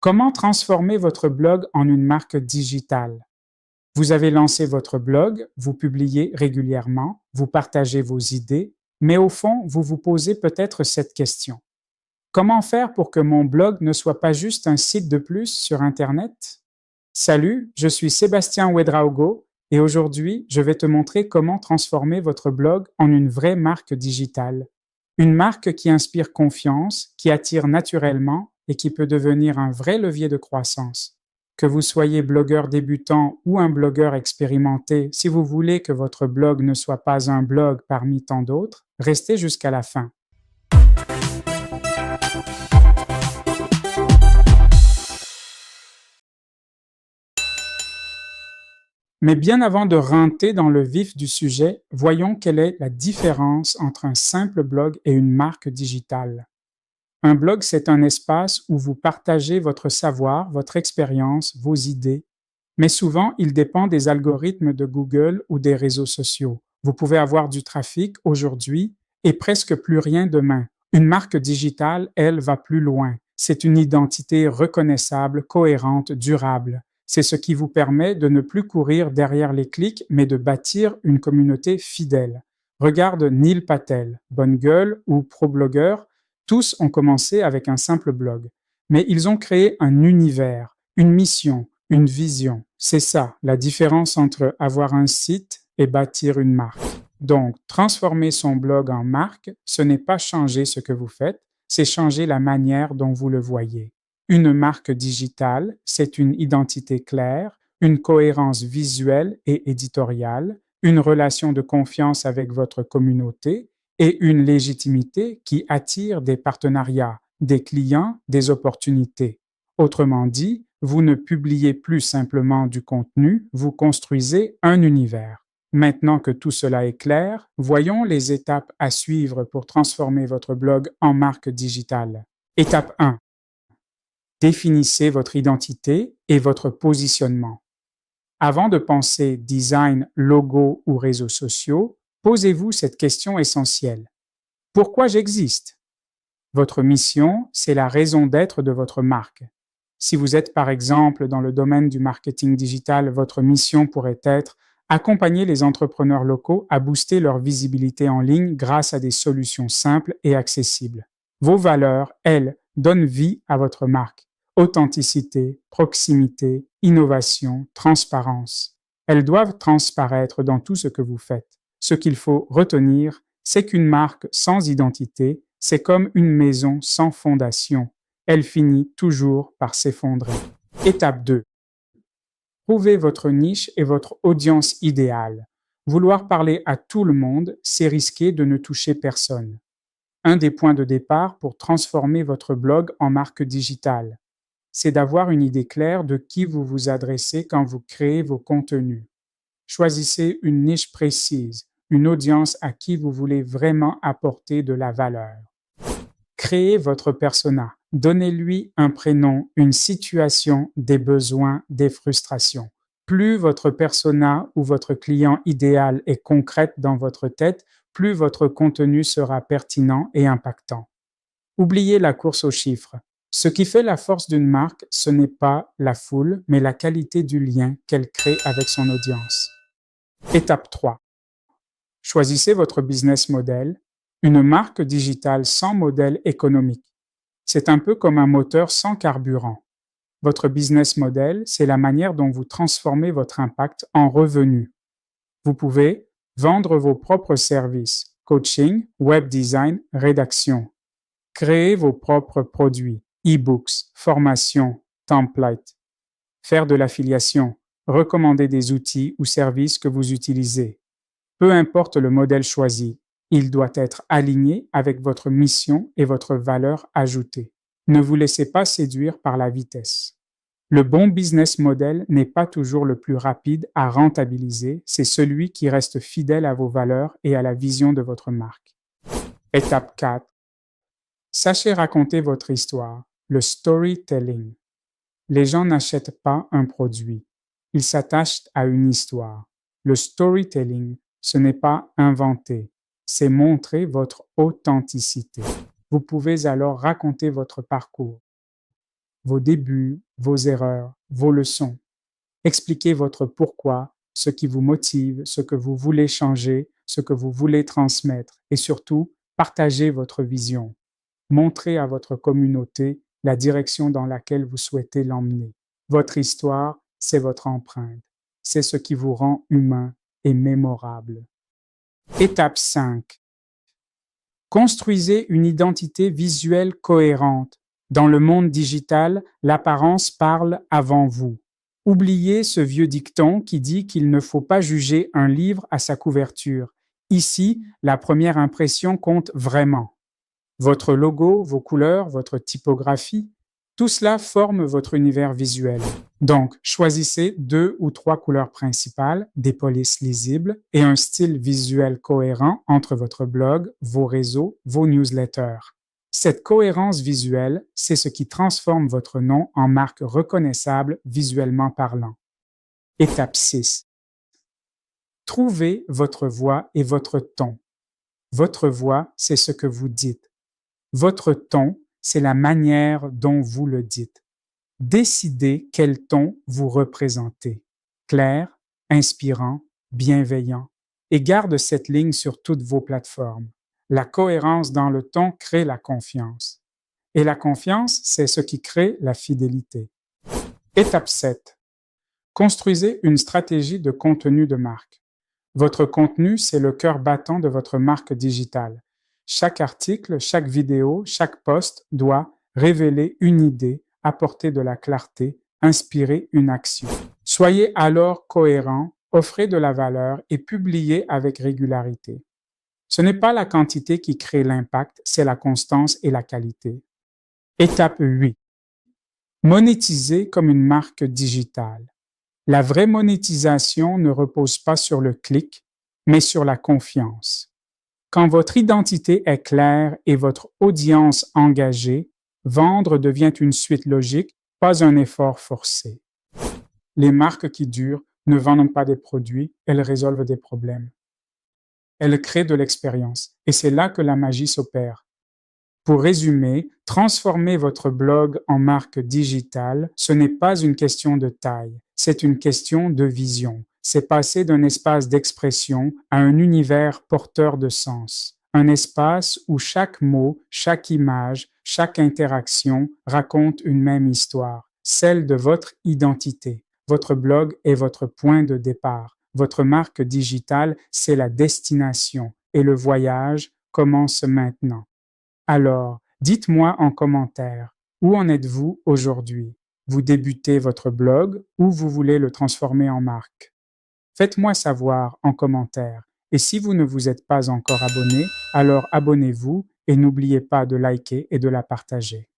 Comment transformer votre blog en une marque digitale? Vous avez lancé votre blog, vous publiez régulièrement, vous partagez vos idées, mais au fond, vous vous posez peut-être cette question. Comment faire pour que mon blog ne soit pas juste un site de plus sur Internet? Salut, je suis Sébastien Ouedraogo et aujourd'hui, je vais te montrer comment transformer votre blog en une vraie marque digitale. Une marque qui inspire confiance, qui attire naturellement et qui peut devenir un vrai levier de croissance. Que vous soyez blogueur débutant ou un blogueur expérimenté, si vous voulez que votre blog ne soit pas un blog parmi tant d'autres, restez jusqu'à la fin. Mais bien avant de rentrer dans le vif du sujet, voyons quelle est la différence entre un simple blog et une marque digitale. Un blog, c'est un espace où vous partagez votre savoir, votre expérience, vos idées, mais souvent, il dépend des algorithmes de Google ou des réseaux sociaux. Vous pouvez avoir du trafic aujourd'hui et presque plus rien demain. Une marque digitale, elle, va plus loin. C'est une identité reconnaissable, cohérente, durable. C'est ce qui vous permet de ne plus courir derrière les clics, mais de bâtir une communauté fidèle. Regarde Neil Patel, Bonne Gueule ou ProBlogueur, tous ont commencé avec un simple blog. Mais ils ont créé un univers, une mission, une vision. C'est ça, la différence entre avoir un site et bâtir une marque. Donc, transformer son blog en marque, ce n'est pas changer ce que vous faites, c'est changer la manière dont vous le voyez. Une marque digitale, c'est une identité claire, une cohérence visuelle et éditoriale, une relation de confiance avec votre communauté et une légitimité qui attire des partenariats, des clients, des opportunités. Autrement dit, vous ne publiez plus simplement du contenu, vous construisez un univers. Maintenant que tout cela est clair, voyons les étapes à suivre pour transformer votre blog en marque digitale. Étape 1. Définissez votre identité et votre positionnement. Avant de penser design, logo ou réseaux sociaux, posez-vous cette question essentielle. Pourquoi j'existe? Votre mission, c'est la raison d'être de votre marque. Si vous êtes par exemple dans le domaine du marketing digital, votre mission pourrait être accompagner les entrepreneurs locaux à booster leur visibilité en ligne grâce à des solutions simples et accessibles. Vos valeurs, elles, donnent vie à votre marque. Authenticité, proximité, innovation, transparence. Elles doivent transparaître dans tout ce que vous faites. Ce qu'il faut retenir, c'est qu'une marque sans identité, c'est comme une maison sans fondation. Elle finit toujours par s'effondrer. Étape 2. Trouvez votre niche et votre audience idéale. Vouloir parler à tout le monde, c'est risquer de ne toucher personne. Un des points de départ pour transformer votre blog en marque digitale, c'est d'avoir une idée claire de qui vous vous adressez quand vous créez vos contenus. Choisissez une niche précise, une audience à qui vous voulez vraiment apporter de la valeur. Créez votre persona. Donnez-lui un prénom, une situation, des besoins, des frustrations. Plus votre persona ou votre client idéal est concrète dans votre tête, plus votre contenu sera pertinent et impactant. Oubliez la course aux chiffres. Ce qui fait la force d'une marque, ce n'est pas la foule, mais la qualité du lien qu'elle crée avec son audience. Étape 3. Choisissez votre business model. Une marque digitale sans modèle économique. C'est un peu comme un moteur sans carburant. Votre business model, c'est la manière dont vous transformez votre impact en revenu. Vous pouvez vendre vos propres services, coaching, web design, rédaction. Créer vos propres produits, e-books, formations, templates. Faire de l'affiliation, recommander des outils ou services que vous utilisez. Peu importe le modèle choisi, il doit être aligné avec votre mission et votre valeur ajoutée. Ne vous laissez pas séduire par la vitesse. Le bon business model n'est pas toujours le plus rapide à rentabiliser, c'est celui qui reste fidèle à vos valeurs et à la vision de votre marque. Étape 4. Sachez raconter votre histoire, le storytelling. Les gens n'achètent pas un produit, ils s'attachent à une histoire. Le storytelling, ce n'est pas inventer, c'est montrer votre authenticité. Vous pouvez alors raconter votre parcours, vos débuts, vos erreurs, vos leçons. Expliquez votre pourquoi, ce qui vous motive, ce que vous voulez changer, ce que vous voulez transmettre et surtout, partagez votre vision. Montrez à votre communauté la direction dans laquelle vous souhaitez l'emmener. Votre histoire, c'est votre empreinte. C'est ce qui vous rend humain et mémorable. Étape 5. Construisez une identité visuelle cohérente. Dans le monde digital, l'apparence parle avant vous. Oubliez ce vieux dicton qui dit qu'il ne faut pas juger un livre à sa couverture. Ici, la première impression compte vraiment. Votre logo, vos couleurs, votre typographie, tout cela forme votre univers visuel. Donc, choisissez 2 ou 3 couleurs principales, des polices lisibles et un style visuel cohérent entre votre blog, vos réseaux, vos newsletters. Cette cohérence visuelle, c'est ce qui transforme votre nom en marque reconnaissable visuellement parlant. Étape 6. Trouvez votre voix et votre ton. Votre voix, c'est ce que vous dites. Votre ton, c'est la manière dont vous le dites. Décidez quel ton vous représentez. Clair, inspirant, bienveillant. Et garde cette ligne sur toutes vos plateformes. La cohérence dans le ton crée la confiance. Et la confiance, c'est ce qui crée la fidélité. Étape 7. Construisez une stratégie de contenu de marque. Votre contenu, c'est le cœur battant de votre marque digitale. Chaque article, chaque vidéo, chaque post doit révéler une idée, apporter de la clarté, inspirer une action. Soyez alors cohérent, offrez de la valeur et publiez avec régularité. Ce n'est pas la quantité qui crée l'impact, c'est la constance et la qualité. Étape 8. Monétiser comme une marque digitale. La vraie monétisation ne repose pas sur le clic, mais sur la confiance. Quand votre identité est claire et votre audience engagée, vendre devient une suite logique, pas un effort forcé. Les marques qui durent ne vendent pas des produits, elles résolvent des problèmes. Elles créent de l'expérience et c'est là que la magie s'opère. Pour résumer, transformer votre blog en marque digitale, ce n'est pas une question de taille, c'est une question de vision. C'est passer d'un espace d'expression à un univers porteur de sens. Un espace où chaque mot, chaque image, chaque interaction raconte une même histoire, celle de votre identité. Votre blog est votre point de départ. Votre marque digitale, c'est la destination et le voyage commence maintenant. Alors, dites-moi en commentaire, où en êtes-vous aujourd'hui? Vous débutez votre blog ou vous voulez le transformer en marque? Faites-moi savoir en commentaire. Et si vous ne vous êtes pas encore abonné, alors abonnez-vous et n'oubliez pas de liker et de la partager.